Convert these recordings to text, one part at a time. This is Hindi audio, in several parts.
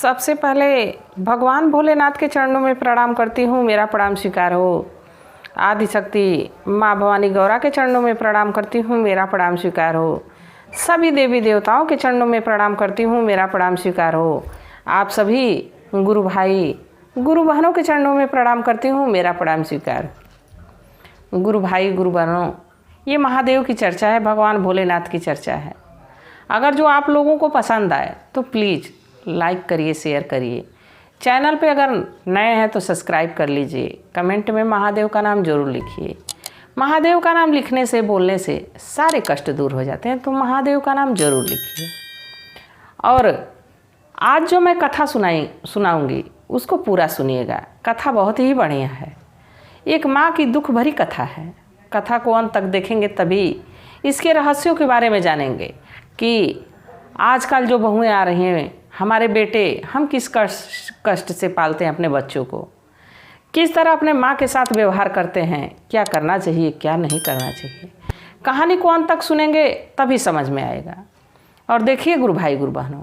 सबसे पहले भगवान भोलेनाथ के चरणों में प्रणाम करती हूँ, मेरा प्रणाम स्वीकार हो। आदिशक्ति माँ भवानी गौरा के चरणों में प्रणाम करती हूँ, मेरा प्रणाम स्वीकार हो। सभी देवी देवताओं के चरणों में प्रणाम करती हूँ, मेरा प्रणाम स्वीकार हो। आप सभी गुरु भाई गुरु बहनों के चरणों में प्रणाम करती हूँ, मेरा प्रणाम स्वीकार। गुरु भाई गुरु बहनों, ये महादेव की चर्चा है, भगवान भोलेनाथ की चर्चा है। अगर जो आप लोगों को पसंद आए तो प्लीज़ लाइक करिए, शेयर करिए। चैनल पे अगर नए हैं तो सब्सक्राइब कर लीजिए। कमेंट में महादेव का नाम जरूर लिखिए। महादेव का नाम लिखने से, बोलने से सारे कष्ट दूर हो जाते हैं, तो महादेव का नाम जरूर लिखिए। और आज जो मैं कथा सुनाऊंगी उसको पूरा सुनिएगा। कथा बहुत ही बढ़िया है, एक माँ की दुख भरी कथा है। कथा को अंत तक देखेंगे तभी इसके रहस्यों के बारे में जानेंगे कि आजकल जो बहुएं आ रही हैं, हमारे बेटे, हम किस कष्ट से पालते हैं अपने बच्चों को, किस तरह अपने माँ के साथ व्यवहार करते हैं, क्या करना चाहिए क्या नहीं करना चाहिए। कहानी को अंत तक सुनेंगे तभी समझ में आएगा। और देखिए गुरु भाई गुरु बहनों,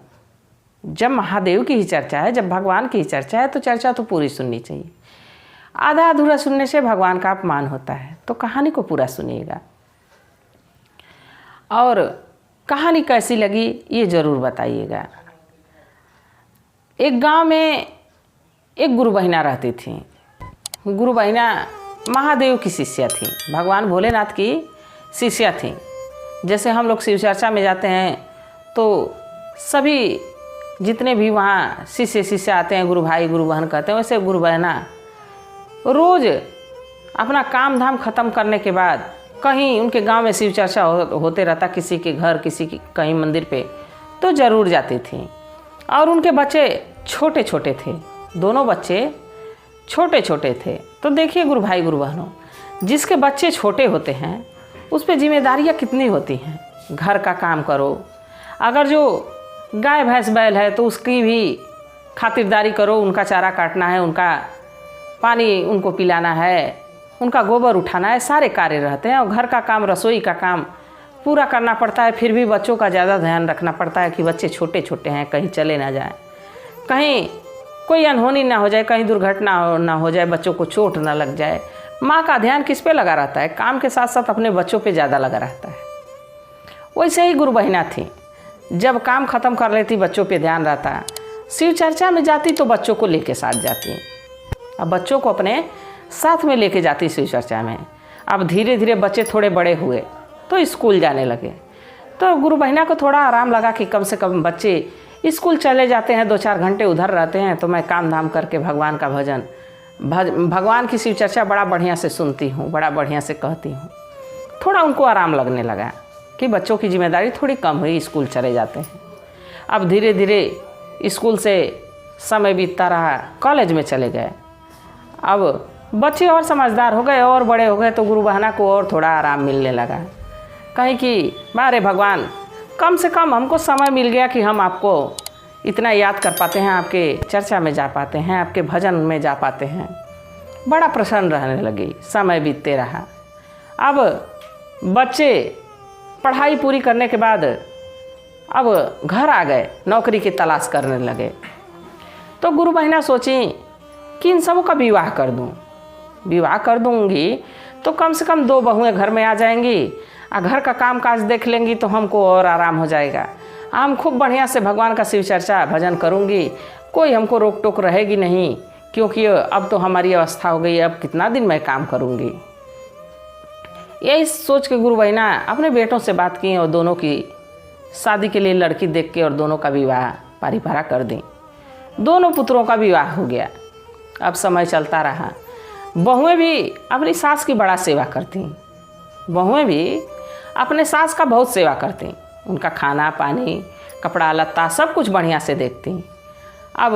जब महादेव की ही चर्चा है, जब भगवान की ही चर्चा है, तो चर्चा तो पूरी सुननी चाहिए। आधा अधूरा सुनने से भगवान का अपमान होता है, तो कहानी को पूरा सुनिएगा। और कहानी कैसी लगी ये ज़रूर बताइएगा। एक गांव में एक गुरु बहिना रहती थी। गुरु बहिना महादेव की शिष्या थी, भगवान भोलेनाथ की शिष्या थी। जैसे हम लोग शिव चर्चा में जाते हैं तो सभी जितने भी वहाँ शिष्य आते हैं, गुरु भाई गुरु बहन कहते हैं, वैसे गुरु बहना रोज़ अपना काम धाम ख़त्म करने के बाद कहीं उनके गांव में शिव चर्चा होते रहता, किसी के घर, किसी की कहीं मंदिर पे, तो ज़रूर जाती थी। और उनके बच्चे छोटे छोटे थे, दोनों बच्चे छोटे छोटे थे। तो देखिए गुरु भाई गुरु बहनों, जिसके बच्चे छोटे होते हैं उस पर जिम्मेदारियाँ कितनी होती हैं। घर का काम करो, अगर जो गाय भैंस बैल है तो उसकी भी खातिरदारी करो, उनका चारा काटना है, उनका पानी उनको पिलाना है, उनका गोबर उठाना है, सारे कार्य रहते हैं। और घर का काम, रसोई का काम पूरा करना पड़ता है। फिर भी बच्चों का ज़्यादा ध्यान रखना पड़ता है कि बच्चे छोटे छोटे हैं, कहीं चले ना जाए, कहीं कोई अनहोनी ना हो जाए, कहीं दुर्घटना ना हो जाए, बच्चों को चोट ना लग जाए। माँ का ध्यान किस पे लगा रहता है? काम के साथ साथ अपने बच्चों पे ज़्यादा लगा रहता है। वैसे ही गुरु बहिना थी, जब काम ख़त्म कर लेती बच्चों पे ध्यान रहता। शिव चर्चा में जाती तो बच्चों को लेके साथ जाती। अब बच्चों को अपने साथ में लेके जाती शिव चर्चा में। अब धीरे धीरे बच्चे थोड़े बड़े हुए तो स्कूल जाने लगे। तो गुरु बहिना को थोड़ा आराम लगा कि कम से कम बच्चे स्कूल चले जाते हैं, 2-4 घंटे उधर रहते हैं, तो मैं काम धाम करके भगवान का भजन, भगवान की शिव चर्चा बड़ा बढ़िया से सुनती हूँ, बड़ा बढ़िया से कहती हूँ। थोड़ा उनको आराम लगने लगा कि बच्चों की जिम्मेदारी थोड़ी कम हुई, स्कूल चले जाते हैं। अब धीरे धीरे स्कूल से समय बीतता रहा, कॉलेज में चले गए। अब बच्चे और समझदार हो गए और बड़े हो गए, तो गुरु बहना को और थोड़ा आराम मिलने लगा। कहीं कि बारे भगवान, कम से कम हमको समय मिल गया कि हम आपको इतना याद कर पाते हैं, आपके चर्चा में जा पाते हैं, आपके भजन में जा पाते हैं। बड़ा प्रसन्न रहने लगी। समय बीतते रहा। अब बच्चे पढ़ाई पूरी करने के बाद अब घर आ गए, नौकरी की तलाश करने लगे। तो गुरु बहिना सोची कि इन सबों का विवाह कर दूं। विवाह कर दूंगी तो कम से कम 2 बहुएं घर में आ जाएंगी, और घर का काम काज देख लेंगी तो हमको और आराम हो जाएगा। हम खूब बढ़िया से भगवान का शिव चर्चा भजन करूंगी, कोई हमको रोक टोक रहेगी नहीं, क्योंकि अब तो हमारी अवस्था हो गई, अब कितना दिन मैं काम करूंगी। यही सोच के गुरु बहिना अपने बेटों से बात की और दोनों की शादी के लिए लड़की देख के और दोनों का विवाह पारीपारा कर दी। दोनों पुत्रों का विवाह हो गया। अब समय चलता रहा। बहुएं भी अपनी सास की बड़ा सेवा करती। बहुएं भी अपने सास का बहुत सेवा करती, उनका खाना पानी, कपड़ा लत्ता सब कुछ बढ़िया से देखती। अब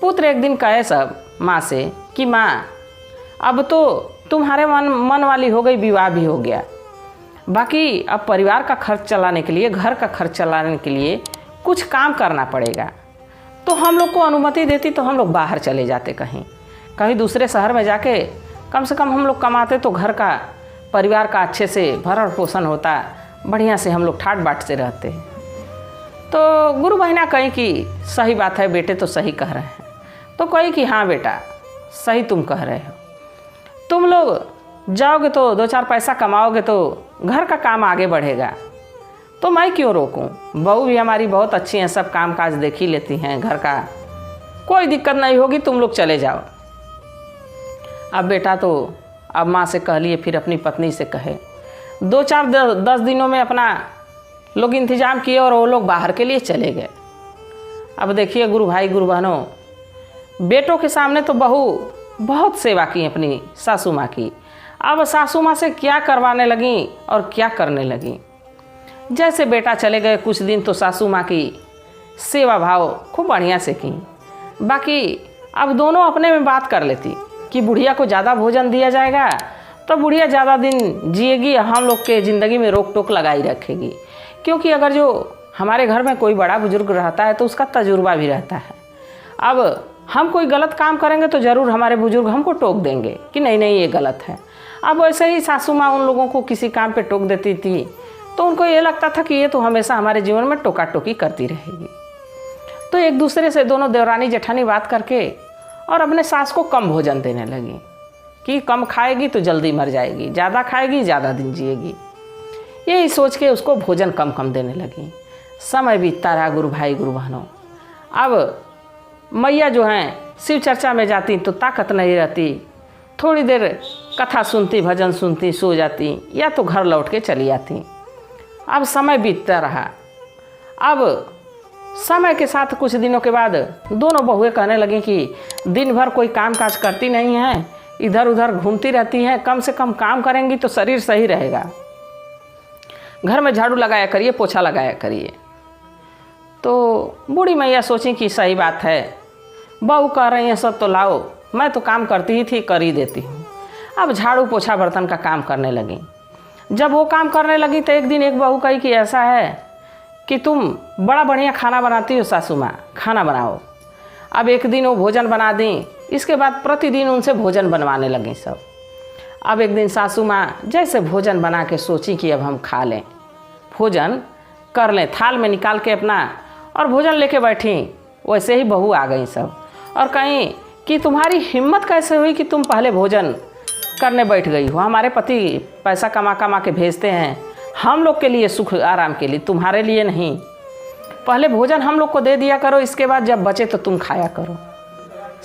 पुत्र एक दिन कहे सब माँ से कि माँ, अब तो तुम्हारे मन वाली हो गई, विवाह भी हो गया, बाकी अब परिवार का खर्च चलाने के लिए, घर का खर्च चलाने के लिए कुछ काम करना पड़ेगा। तो हम लोग को अनुमति देती तो हम लोग बाहर चले जाते, कहीं दूसरे शहर में जाके कम से कम हम लोग कमाते, तो घर का, परिवार का अच्छे से भरण पोषण होता, बढ़िया से हम लोग ठाट बाट से रहते। तो गुरु बहिना कहीं कि सही बात है बेटे, तो सही कह रहे हैं। तो कही कि हाँ बेटा सही तुम कह रहे हो, तुम लोग जाओगे तो 2-4 पैसा कमाओगे तो घर का काम आगे बढ़ेगा, तो मैं क्यों रोकूं। बहू भी हमारी बहुत अच्छी हैं, सब काम काज देख ही लेती हैं, घर का कोई दिक्कत नहीं होगी, तुम लोग चले जाओ। अब बेटा तो अब माँ से कह लिए, फिर अपनी पत्नी से कहे। 2-4-10 दिनों में अपना लोग इंतज़ाम किए और वो लोग बाहर के लिए चले गए। अब देखिए गुरु भाई गुरु बहनों, बेटों के सामने तो बहू बहुत सेवा की अपनी सासू माँ की। अब सासू माँ से क्या करवाने लगी और क्या करने लगी। जैसे बेटा चले गए कुछ दिन तो सासू माँ की सेवा भाव खूब बढ़िया से की। बाकी अब दोनों अपने में बात कर लेती कि बुढ़िया को ज़्यादा भोजन दिया जाएगा तो बुढ़िया ज़्यादा दिन जिएगी, हम लोग के ज़िंदगी में रोक टोक लगाई रखेगी। क्योंकि अगर जो हमारे घर में कोई बड़ा बुजुर्ग रहता है तो उसका तजुर्बा भी रहता है। अब हम कोई गलत काम करेंगे तो ज़रूर हमारे बुजुर्ग हमको टोक देंगे कि नहीं नहीं ये गलत है। अब वैसे ही सासू माँ उन लोगों को किसी काम पे टोक देती थी तो उनको ये लगता था कि ये तो हमेशा हमारे जीवन में टोका टोकी करती रहेगी। तो एक दूसरे से दोनों देवरानी जेठानी बात करके और अपने सास को कम भोजन देने लगी कि कम खाएगी तो जल्दी मर जाएगी, ज़्यादा खाएगी ज़्यादा दिन जिएगी। यही सोच के उसको भोजन कम कम देने लगी। समय बीतता रहा गुरु भाई गुरु बहनों। अब मैया जो हैं शिव चर्चा में जाती तो ताकत नहीं रहती, थोड़ी देर कथा सुनती भजन सुनती सो जाती या तो घर लौट के चली आती। अब समय बीतता रहा। अब समय के साथ कुछ दिनों के बाद दोनों बहुएं कहने लगी कि दिन भर कोई काम काज करती नहीं हैं, इधर उधर घूमती रहती हैं, कम से कम काम करेंगी तो शरीर सही रहेगा। घर में झाड़ू लगाया करिए, पोछा लगाया करिए। तो बूढ़ी मैया सोची कि सही बात है, बहू कह रही हैं सब तो लाओ, मैं तो काम करती ही थी, कर ही देती हूँ। अब झाड़ू पोछा बर्तन का काम करने लगी। जब वो काम करने लगी तो एक दिन एक बहू कही कि ऐसा है कि तुम बड़ा बढ़िया खाना बनाती हो सासू माँ, खाना बनाओ। अब एक दिन वो भोजन बना दी, इसके बाद प्रतिदिन उनसे भोजन बनवाने लगी सब। अब एक दिन सासू माँ जैसे भोजन बना के सोची कि अब हम खा लें, भोजन कर लें, थाल में निकाल के अपना और भोजन लेके बैठी। वैसे ही बहू आ गई सब और कहीं कि तुम्हारी हिम्मत कैसे हुई कि तुम पहले भोजन करने बैठ गई हो। हमारे पति पैसा कमा कमा के भेजते हैं हम लोग के लिए, सुख आराम के लिए, तुम्हारे लिए नहीं। पहले भोजन हम लोग को दे दिया करो, इसके बाद जब बचे तो तुम खाया करो।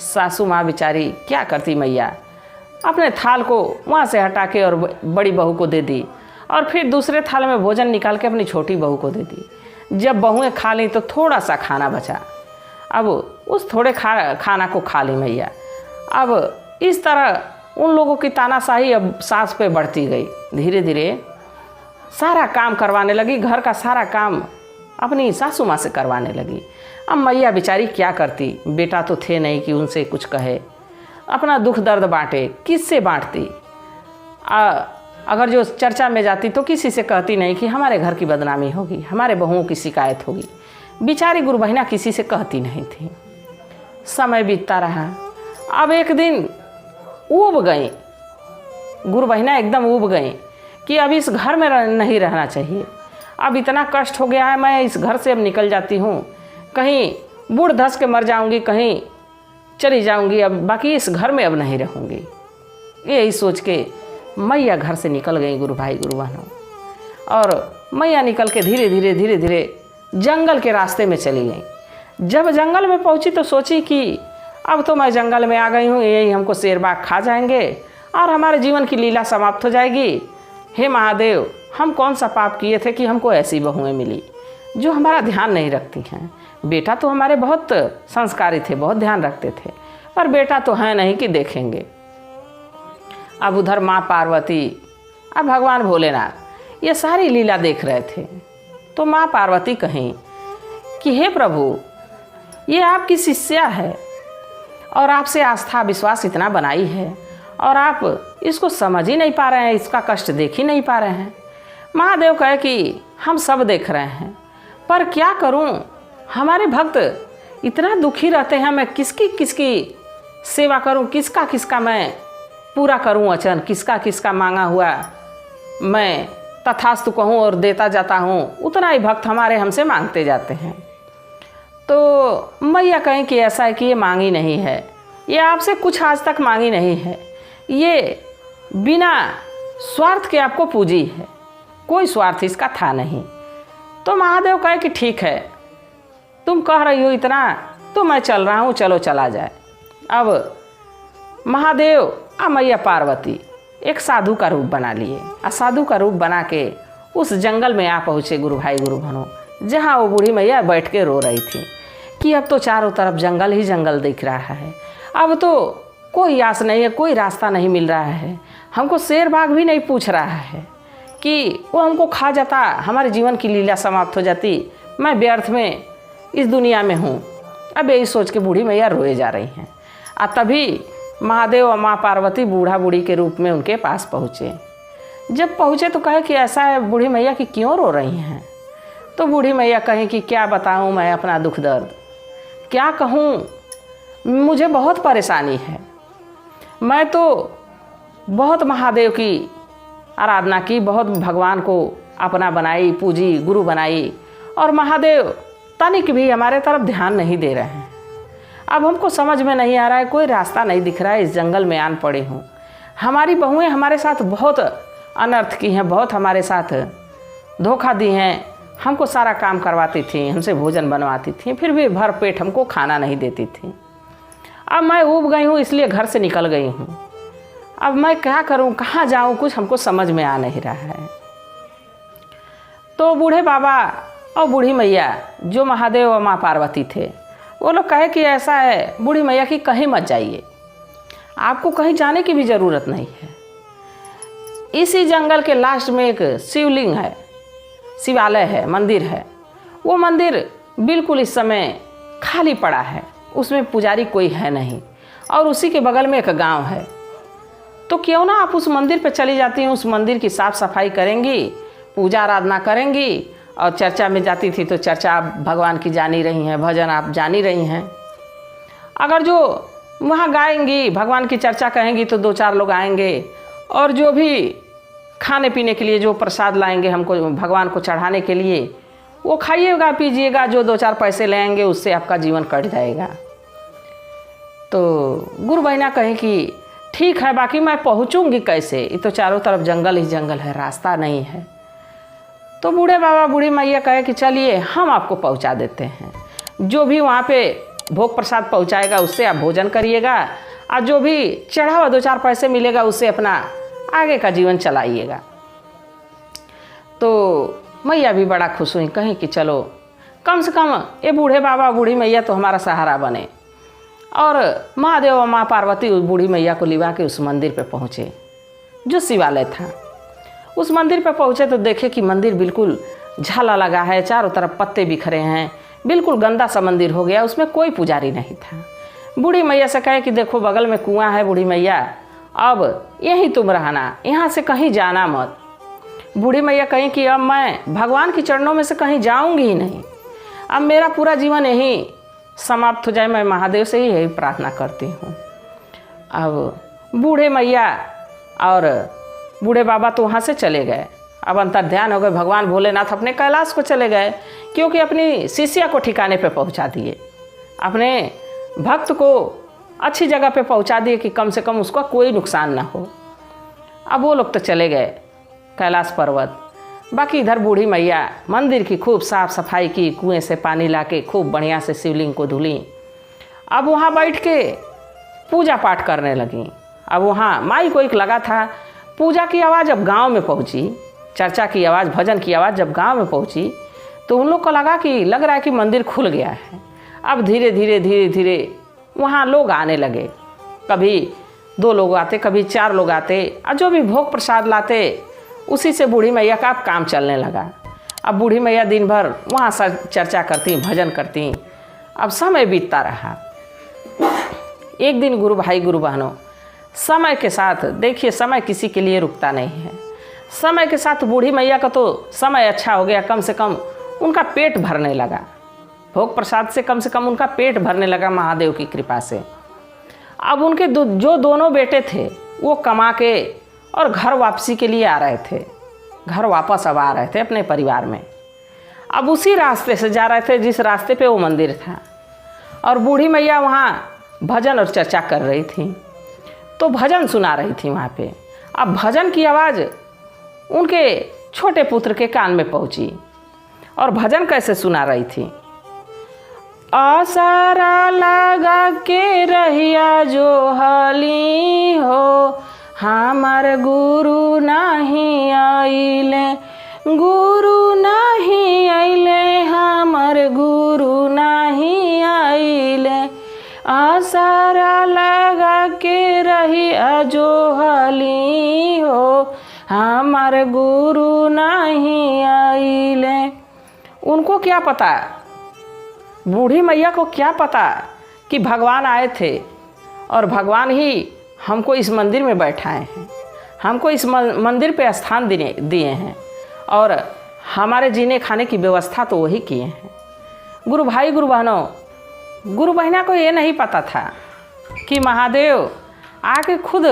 सासू माँ बेचारी क्या करती मैया, अपने थाल को वहाँ से हटा के और बड़ी बहू को दे दी और फिर दूसरे थाल में भोजन निकाल के अपनी छोटी बहू को दे दी। जब बहुएं खा ली तो थोड़ा सा खाना बचा। अब उस थोड़े खाना को खा ली मैया। अब इस तरह उन लोगों की तानाशाही अब सास पे बढ़ती गई। धीरे धीरे सारा काम करवाने लगी, घर का सारा काम अपनी सासू माँ से करवाने लगी। अब मैया बेचारी क्या करती, बेटा तो थे नहीं कि उनसे कुछ कहे, अपना दुख दर्द बांटे, किससे बांटती। अगर जो चर्चा में जाती तो किसी से कहती नहीं कि हमारे घर की बदनामी होगी, हमारे बहुओं की शिकायत होगी। बेचारी गुरु बहिना किसी से कहती नहीं थी। समय बीतता रहा। अब एक दिन ऊब गई गुरु बहिना, एकदम ऊब गई कि अब इस घर में नहीं रहना चाहिए। अब इतना कष्ट हो गया है, मैं इस घर से अब निकल जाती हूँ, कहीं बूढ़ धस के मर जाऊँगी, कहीं चली जाऊँगी, अब बाकी इस घर में अब नहीं रहूँगी। यही सोच के मैया घर से निकल गई गुरु भाई गुरु बहनों। और मैया निकल के धीरे धीरे धीरे धीरे जंगल के रास्ते में चली गई। जब जंगल में पहुंची तो सोची कि अब तो मैं जंगल में आ गई हूँ, यही हमको शेर बाघ खा जाएंगे और हमारे जीवन की लीला समाप्त हो जाएगी। हे महादेव, हम कौन सा पाप किए थे कि हमको ऐसी बहुएं मिली जो हमारा ध्यान नहीं रखती हैं। बेटा तो हमारे बहुत संस्कारी थे, बहुत ध्यान रखते थे, पर बेटा तो है नहीं कि देखेंगे। अब उधर माँ पार्वती, अब भगवान भोलेनाथ ये सारी लीला देख रहे थे। तो माँ पार्वती कहीं कि हे प्रभु, ये आपकी शिष्या है और आपसे आस्था विश्वास इतना बनाई है और आप इसको समझ ही नहीं पा रहे हैं, इसका कष्ट देख ही नहीं पा रहे हैं। महादेव कहे कि हम सब देख रहे हैं, पर क्या करूं, हमारे भक्त इतना दुखी रहते हैं, मैं किसकी किसकी सेवा करूं, किसका किसका मैं पूरा करूं अचन, किसका किसका मांगा हुआ मैं तथास्तु कहूँ और देता जाता हूँ, उतना ही भक्त हमारे हमसे मांगते जाते हैं। तो मैया कहें कि ऐसा है कि ये मांगी नहीं है, ये आपसे कुछ आज तक मांगी नहीं है, ये बिना स्वार्थ के आपको पूजी है, कोई स्वार्थ इसका था नहीं। तो महादेव कहे कि ठीक है, तुम कह रही हो इतना, तो मैं चल रहा हूँ, चलो चला जाए। अब महादेव और मैया पार्वती एक साधु का रूप बना लिए, और साधु का रूप बना के उस जंगल में आ पहुँचे गुरु भाई गुरु बहनों, जहाँ वो बूढ़ी मैया बैठ के रो रही थी कि अब तो चारों तरफ जंगल ही जंगल दिख रहा है, अब तो कोई आस नहीं है, कोई रास्ता नहीं मिल रहा है, हमको शेर बाघ भी नहीं पूछ रहा है कि वो हमको खा जाता, हमारे जीवन की लीला समाप्त हो जाती, मैं व्यर्थ में इस दुनिया में हूँ। अब यही सोच के बूढ़ी मैया रोए जा रही हैं। और तभी महादेव और माँ पार्वती बूढ़ा बूढ़ी के रूप में उनके पास पहुँचे। जब पहुँचे तो कहे कि ऐसा है बूढ़ी मैया कि क्यों रो रही हैं। तो बूढ़ी मैया कहें कि क्या बताऊँ मैं अपना दुख दर्द, क्या कहूँ, मुझे बहुत परेशानी है। मैं तो बहुत महादेव की आराधना की, बहुत भगवान को अपना बनाई, पूजी, गुरु बनाई, और महादेव तनिक भी हमारे तरफ ध्यान नहीं दे रहे हैं। अब हमको समझ में नहीं आ रहा है, कोई रास्ता नहीं दिख रहा है, इस जंगल में आन पड़े हूँ। हमारी बहुएं हमारे साथ बहुत अनर्थ की हैं, बहुत हमारे साथ धोखा दी हैं, हमको सारा काम करवाती थी, हमसे भोजन बनवाती थी, फिर भी भर पेट हमको खाना नहीं देती थी। अब मैं ऊब गई हूँ, इसलिए घर से निकल गई हूँ। अब मैं क्या करूँ, कहाँ जाऊँ, कुछ हमको समझ में आ नहीं रहा है। तो बूढ़े बाबा और बूढ़ी मैया जो महादेव और माँ पार्वती थे, वो लोग कहे कि ऐसा है बूढ़ी मैया कि कहीं मत जाइए, आपको कहीं जाने की भी ज़रूरत नहीं है। इसी जंगल के लास्ट में एक शिवलिंग है, शिवालय है, मंदिर है। वो मंदिर बिल्कुल इस समय खाली पड़ा है, उसमें पुजारी कोई है नहीं, और उसी के बगल में एक गांव है। तो क्यों ना आप उस मंदिर पे चली जाती हैं, उस मंदिर की साफ़ सफाई करेंगी, पूजा आराधना करेंगी, और चर्चा में जाती थी तो चर्चा आप भगवान की जानी रही हैं, भजन आप जानी रही हैं। अगर जो वहाँ गाएंगी, भगवान की चर्चा कहेंगी तो 2-4 लोग आएंगे, और जो भी खाने पीने के लिए जो प्रसाद लाएंगे हमको भगवान को चढ़ाने के लिए, वो खाइएगा पीजिएगा, जो 2-4 पैसे लेंगे उससे आपका जीवन कट जाएगा। तो गुरु बहना कहें कि ठीक है, बाकी मैं पहुँचूँगी कैसे, ये तो चारों तरफ जंगल ही जंगल है, रास्ता नहीं है। तो बूढ़े बाबा बूढ़ी मैया कहे कि चलिए हम आपको पहुंचा देते हैं, जो भी वहाँ पे भोग प्रसाद पहुँचाएगा उससे आप भोजन करिएगा, और जो भी चढ़ा हुआ 2-4 पैसे मिलेगा उससे अपना आगे का जीवन चलाइएगा। तो मैया भी बड़ा खुश हुई, कहीं कि चलो कम से कम ये बूढ़े बाबा बूढ़ी मैया तो हमारा सहारा बने। और महादेव और माँ पार्वती उस बूढ़ी मैया को लिवा के उस मंदिर पे पहुँचे जो शिवालय था। उस मंदिर पे पहुँचे तो देखे कि मंदिर बिल्कुल झाला लगा है, चारों तरफ पत्ते बिखरे हैं, बिल्कुल गंदा सा मंदिर हो गया, उसमें कोई पुजारी नहीं था। बूढ़ी मैया से कहे कि देखो बगल में कुआं है बूढ़ी मैया, अब यहीं तुम रहना, यहाँ से कहीं जाना मत। बूढ़ी मैया कहीं कि अब मैं भगवान के चरणों में से कहीं जाऊँगी ही नहीं, अब मेरा पूरा जीवन यहीं समाप्त हो जाए, मैं महादेव से ही यही प्रार्थना करती हूँ। अब बूढ़े मैया और बूढ़े बाबा तो वहाँ से चले गए, अब अंतर्ध्यान हो गए, भगवान भोलेनाथ अपने कैलाश को चले गए, क्योंकि अपनी शिष्या को ठिकाने पे पहुँचा दिए, अपने भक्त को अच्छी जगह पे पहुँचा दिए कि कम से कम उसका कोई नुकसान ना हो। अब वो लोग तो चले गए कैलाश पर्वत, बाकी इधर बूढ़ी मैया मंदिर की खूब साफ़ सफाई की, कुएं से पानी लाके खूब बढ़िया से शिवलिंग को धुली। अब वहाँ बैठ के पूजा पाठ करने लगी। अब वहाँ माइक वाइक लगा था, पूजा की आवाज़ जब गांव में पहुँची, चर्चा की आवाज़, भजन की आवाज़ जब गांव में पहुँची तो उन लोग को लग रहा है कि मंदिर खुल गया है। अब धीरे धीरे धीरे धीरे वहाँ लोग आने लगे, कभी 2 लोग आते, कभी 4 लोग आते, और जो भी भोग प्रसाद लाते उसी से बूढ़ी मैया का अब काम चलने लगा। अब बूढ़ी मैया दिन भर वहाँ चर्चा करती, भजन करती। अब समय बीतता रहा। एक दिन गुरु भाई गुरु बहनों, समय के साथ देखिए, समय किसी के लिए रुकता नहीं है। समय के साथ बूढ़ी मैया का तो समय अच्छा हो गया, कम से कम उनका पेट भरने लगा, भोग प्रसाद से कम उनका पेट भरने लगा महादेव की कृपा से। अब उनके जो दोनों बेटे थे वो कमा के और घर वापसी के लिए आ रहे थे। घर वापस अब आ रहे थे अपने परिवार में। अब उसी रास्ते से जा रहे थे जिस रास्ते पे वो मंदिर था, और बूढ़ी मैया वहाँ भजन और चर्चा कर रही थी, तो भजन सुना रही थी वहाँ पे। अब भजन की आवाज़ उनके छोटे पुत्र के कान में पहुँची, और भजन कैसे सुना रही थी। आसारा लगा के रहिया जो हली हो, हमार गुरु नहीं आइले, गुरु नहीं आइले, हमार गुरु नहीं आइले। आसारा लगा के रहिया जो हली हो, हमार गुरु नहीं आइले। उनको क्या पता, बूढ़ी मैया को क्या पता कि भगवान आए थे, और भगवान ही हमको इस मंदिर में बैठाए हैं, हमको इस मंदिर पे स्थान दिए हैं, और हमारे जीने खाने की व्यवस्था तो वही किए हैं। गुरु भाई गुरु बहनों, गुरु बहना को ये नहीं पता था कि महादेव आके खुद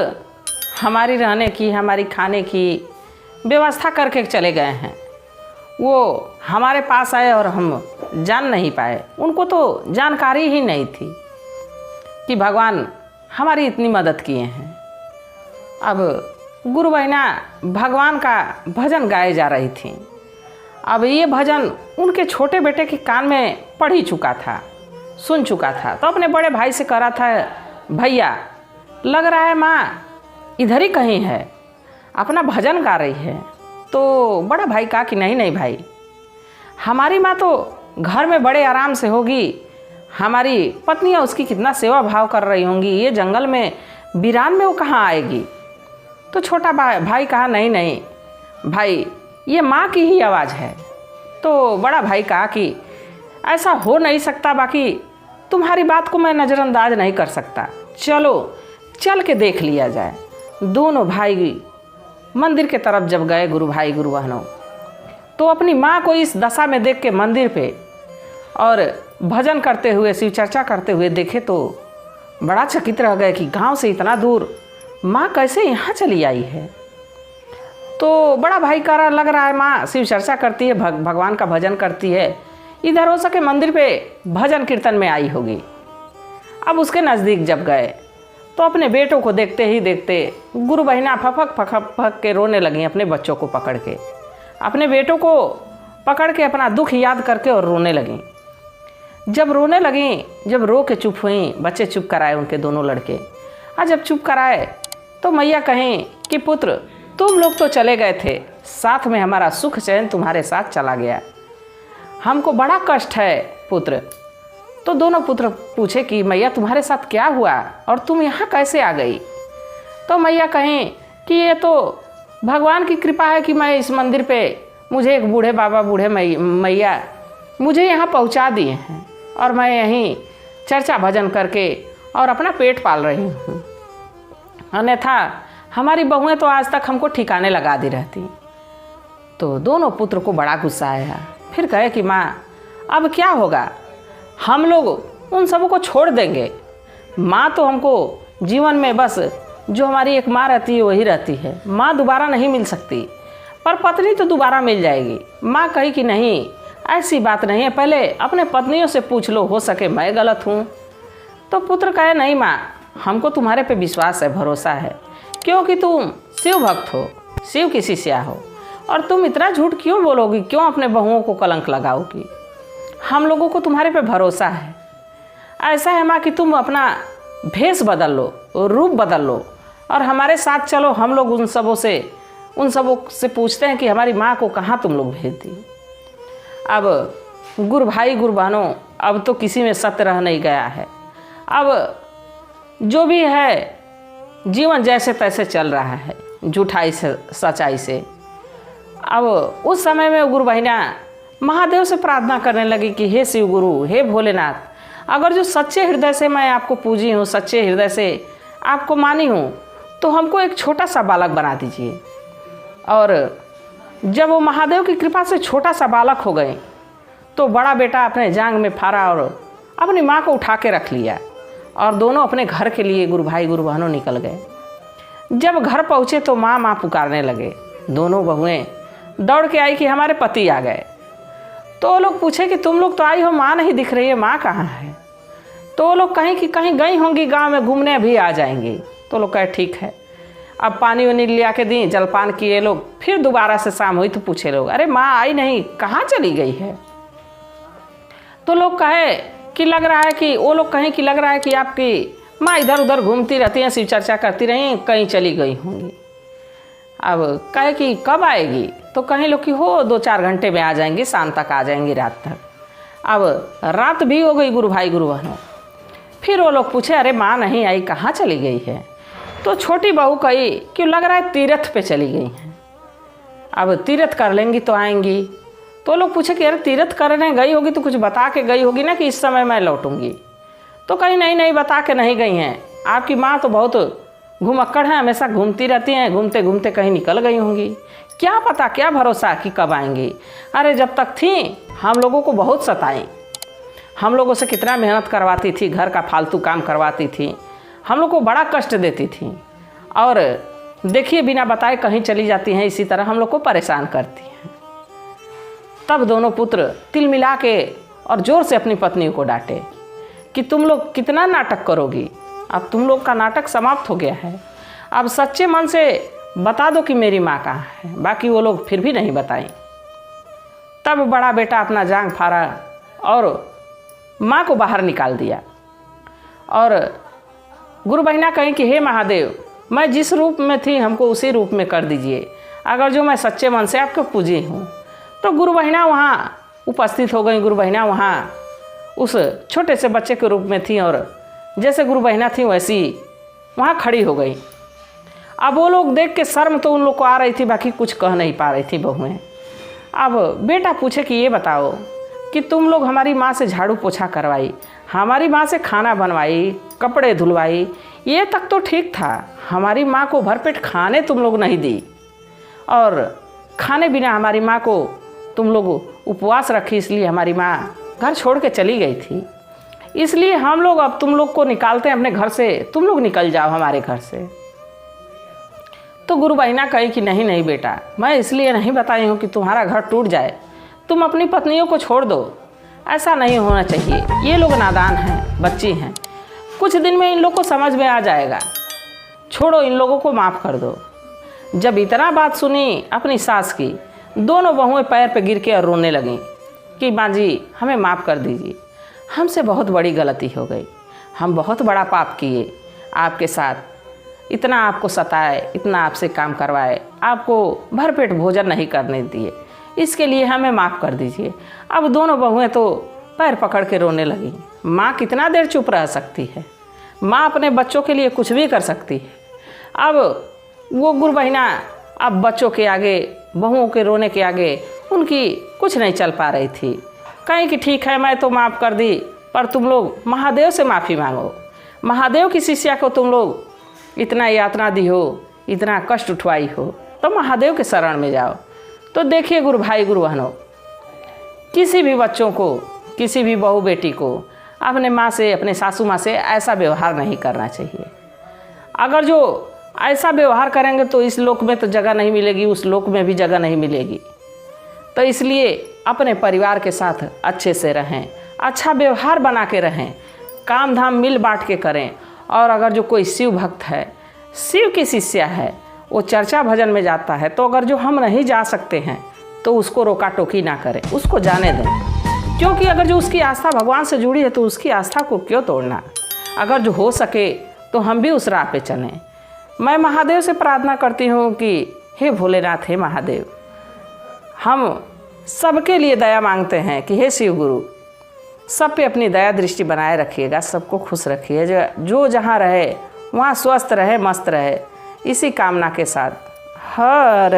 हमारी रहने की, हमारी खाने की व्यवस्था करके चले गए हैं। वो हमारे पास आए और हम जान नहीं पाए। उनको तो जानकारी ही नहीं थी कि भगवान हमारी इतनी मदद किए हैं। अब गुरु बहना भगवान का भजन गाए जा रही थी। अब ये भजन उनके छोटे बेटे के कान में पड़ ही चुका था, सुन चुका था। तो अपने बड़े भाई से कह रहा था, भैया लग रहा है माँ इधर ही कहीं है, अपना भजन गा रही है। तो बड़ा भाई कहा कि नहीं नहीं भाई, हमारी माँ तो घर में बड़े आराम से होगी, हमारी पत्नियाँ उसकी कितना सेवा भाव कर रही होंगी, ये जंगल में वीरान में वो कहाँ आएगी। तो छोटा भाई कहा नहीं नहीं भाई, ये माँ की ही आवाज़ है। तो बड़ा भाई कहा कि ऐसा हो नहीं सकता, बाकी तुम्हारी बात को मैं नज़रअंदाज नहीं कर सकता, चलो चल के देख लिया जाए। दोनों भाई मंदिर के तरफ जब गए गुरु भाई गुरु बहनों, तो अपनी माँ को इस दशा में देख के मंदिर पे और भजन करते हुए, शिव चर्चा करते हुए देखे तो बड़ा चकित रह गए कि गांव से इतना दूर माँ कैसे यहाँ चली आई है। तो बड़ा भाई कह रहा, लग रहा है माँ शिव चर्चा करती है, भगवान का भजन करती है, इधर हो सके मंदिर पे भजन कीर्तन में आई होगी। अब उसके नज़दीक जब गए तो अपने बेटों को देखते ही देखते गुरु बहिना फपक फक फक के रोने लगी, अपने बच्चों को पकड़ के, अपने बेटों को पकड़ के अपना दुख याद करके और रोने लगी। जब रोने लगी, जब रो के चुप हुई, बच्चे चुप कराए उनके दोनों लड़के। और जब चुप कराए तो मैया कहें कि पुत्र तुम लोग तो चले गए थे, साथ में हमारा सुख चैन तुम्हारे साथ चला गया, हमको बड़ा कष्ट है पुत्र। तो दोनों पुत्र पूछे कि मैया तुम्हारे साथ क्या हुआ और तुम यहाँ कैसे आ गई। तो मैया कहें कि ये तो भगवान की कृपा है कि मैं इस मंदिर पे, मुझे एक बूढ़े बाबा बूढ़े मैया मुझे यहाँ पहुँचा दिए हैं, और मैं यहीं चर्चा भजन करके और अपना पेट पाल रही हूँ, अन्यथा हमारी बहुएं तो आज तक हमको ठिकाने लगा दी रहती। तो दोनों पुत्र को बड़ा गुस्सा आया। फिर कहे कि माँ अब क्या होगा, हम लोग उन सबों को छोड़ देंगे। माँ तो हमको जीवन में बस जो हमारी एक माँ रहती है वही रहती है, माँ दोबारा नहीं मिल सकती, पर पत्नी तो दोबारा मिल जाएगी। माँ कही कि नहीं ऐसी बात नहीं है, पहले अपने पत्नियों से पूछ लो, हो सके मैं गलत हूँ। तो पुत्र कहे नहीं माँ, हमको तुम्हारे पे विश्वास है, भरोसा है, क्योंकि तुम शिव भक्त हो, शिव की शिष्या हो, और तुम इतना झूठ क्यों बोलोगी, क्यों अपने बहुओं को कलंक लगाओगी। हम लोगों को तुम्हारे पे भरोसा है। ऐसा है माँ कि तुम अपना भेष बदल लो, रूप बदल लो और हमारे साथ चलो। हम लोग उन सबों से पूछते हैं कि हमारी माँ को कहाँ तुम लोग भेज दी। अब गुरु भाई गुरु बहनों, अब तो किसी में सत्य रह नहीं गया है। अब जो भी है जीवन जैसे तैसे चल रहा है, झूठाई से सच्चाई से। अब उस समय में गुरु बहिना महादेव से प्रार्थना करने लगी कि हे शिव गुरु, हे भोलेनाथ, अगर जो सच्चे हृदय से मैं आपको पूजी हूँ, सच्चे हृदय से आपको मानी हूँ, तो हमको एक छोटा सा बालक बना दीजिए। और जब वो महादेव की कृपा से छोटा सा बालक हो गए तो बड़ा बेटा अपने जांग में फाड़ा और अपनी माँ को उठा के रख लिया, और दोनों अपने घर के लिए गुरु भाई गुरु बहनों निकल गए। जब घर पहुँचे तो माँ माँ पुकारने लगे। दोनों बहुएं दौड़ के आई कि हमारे पति आ गए। तो वो लोग पूछे कि तुम लोग तो आई हो, माँ नहीं दिख रही है, माँ कहाँ है? तो वो लोग कहीं कि कहीं गई होंगी गांव में घूमने, अभी आ जाएंगी। तो लोग कहे ठीक है। अब पानी वानी लिया के दी, जलपान किए लोग। फिर दोबारा से शाम हुई तो पूछे लोग, अरे माँ आई नहीं, कहाँ चली गई है? तो लोग कहे कि लग रहा है कि वो लोग कहें कि लग रहा है कि आपकी माँ इधर उधर घूमती रहती हैं, शिव चर्चा करती रही, कहीं चली गई होंगी। अब कहे कि कब आएगी? तो कहीं लोग कि हो 2-4 घंटे में आ जाएंगी, शाम तक आ जाएंगी, रात तक। अब रात भी हो गई गुरु भाई गुरु बहनों। फिर वो लोग पूछे, अरे माँ नहीं आई, कहाँ चली गई है? तो छोटी बहू कही कि लग रहा है तीर्थ पे चली गई हैं, अब तीर्थ कर लेंगी तो आएंगी। तो लोग पूछे कि अरे तीर्थ करने गई होगी तो कुछ बता के गई होगी ना कि इस समय मैं लौटूंगी। तो कहीं नहीं नहीं, बता के नहीं गई हैं, आपकी माँ तो बहुत घुमक्कड़ है, हमेशा घूमती रहती हैं, घूमते घूमते कहीं निकल गई होंगी, क्या पता क्या भरोसा कि कब आएंगी। अरे जब तक थी हम लोगों को बहुत सताई, हम लोगों से कितना मेहनत करवाती थी, घर का फालतू काम करवाती थी, हम लोग को बड़ा कष्ट देती थी, और देखिए बिना बताए कहीं चली जाती हैं, इसी तरह हम लोग को परेशान करती हैं। तब दोनों पुत्र तिल मिला के और ज़ोर से अपनी पत्नी को डांटे कि तुम लोग कितना नाटक करोगी, अब तुम लोग का नाटक समाप्त हो गया है, अब सच्चे मन से बता दो कि मेरी माँ कहाँ है। बाकी वो लोग फिर भी नहीं बताई। तब बड़ा बेटा अपना जांग फाड़ा और माँ को बाहर निकाल दिया, और गुरु बहिना कहीं कि हे महादेव, मैं जिस रूप में थी हमको उसी रूप में कर दीजिए, अगर जो मैं सच्चे मन से आपको पूजी हूँ। तो गुरु बहिना वहाँ उपस्थित हो गई। गुरु बहिना वहाँ उस छोटे से बच्चे के रूप में थी, और जैसे गुरु बहिना थी वैसी वहाँ खड़ी हो गई। अब वो लोग देख के शर्म तो उन लोग को आ रही थी, बाकी कुछ कह नहीं पा रही थी बहुएं। अब बेटा पूछे कि ये बताओ कि तुम लोग हमारी माँ से झाड़ू पोछा करवाई, हमारी माँ से खाना बनवाई, कपड़े धुलवाई, ये तक तो ठीक था, हमारी माँ को भरपेट खाने तुम लोग नहीं दी, और खाने बिना हमारी माँ को तुम लोग उपवास रखी, इसलिए हमारी माँ घर छोड़ के चली गई थी, इसलिए हम लोग अब तुम लोग को निकालते हैं अपने घर से, तुम लोग निकल जाओ हमारे घर से। तो गुरु बहिना कही कि नहीं नहीं बेटा, मैं इसलिए नहीं बताई हूँ कि तुम्हारा घर टूट जाए, तुम अपनी पत्नियों को छोड़ दो, ऐसा नहीं होना चाहिए, ये लोग नादान हैं, बच्ची हैं, कुछ दिन में इन लोग को समझ में आ जाएगा, छोड़ो, इन लोगों को माफ़ कर दो। जब इतना बात सुनी अपनी सास की, दोनों बहुएं पैर पे गिर के और रोने लगीं कि माँ जी हमें माफ़ कर दीजिए, हमसे बहुत बड़ी गलती हो गई, हम बहुत बड़ा पाप किए आपके साथ, इतना आपको सताए, इतना आपसे काम करवाए, आपको भरपेट भोजन नहीं करने दिए, इसके लिए हमें माफ़ कर दीजिए। अब दोनों बहुएं तो पैर पकड़ के रोने लगी। माँ कितना देर चुप रह सकती है, माँ अपने बच्चों के लिए कुछ भी कर सकती है। अब वो गुरु बहिना अब बच्चों के आगे, बहुओं के रोने के आगे उनकी कुछ नहीं चल पा रही थी। कहीं कि ठीक है मैं तो माफ़ कर दी, पर तुम लोग महादेव से माफ़ी मांगो, महादेव की शिष्या को तुम लोग इतना यातना दी हो, इतना कष्ट उठवाई हो, तो महादेव के शरण में जाओ। तो देखिए गुरु भाई गुरु बहनों, किसी भी बच्चों को, किसी भी बहू बेटी को अपने माँ से, अपने सासू माँ से ऐसा व्यवहार नहीं करना चाहिए। अगर जो ऐसा व्यवहार करेंगे तो इस लोक में तो जगह नहीं मिलेगी, उस लोक में भी जगह नहीं मिलेगी। तो इसलिए अपने परिवार के साथ अच्छे से रहें, अच्छा व्यवहार बना के रहें, काम धाम मिल बांट के करें। और अगर जो कोई शिव भक्त है, शिव की शिष्या है, वो चर्चा भजन में जाता है, तो अगर जो हम नहीं जा सकते हैं तो उसको रोका टोकी ना करें, उसको जाने दें, क्योंकि अगर जो उसकी आस्था भगवान से जुड़ी है तो उसकी आस्था को क्यों तोड़ना। अगर जो हो सके तो हम भी उस राह पे चलें। मैं महादेव से प्रार्थना करती हूँ कि हे भोलेनाथ, हे महादेव, हम सबके लिए दया मांगते हैं कि हे शिव गुरु, सब पे अपनी दया दृष्टि बनाए रखिएगा, सबको खुश रखिए, जो जहाँ रहे वहाँ स्वस्थ रहे, मस्त रहे, इसी कामना के साथ हर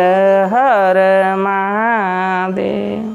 हर महादेव।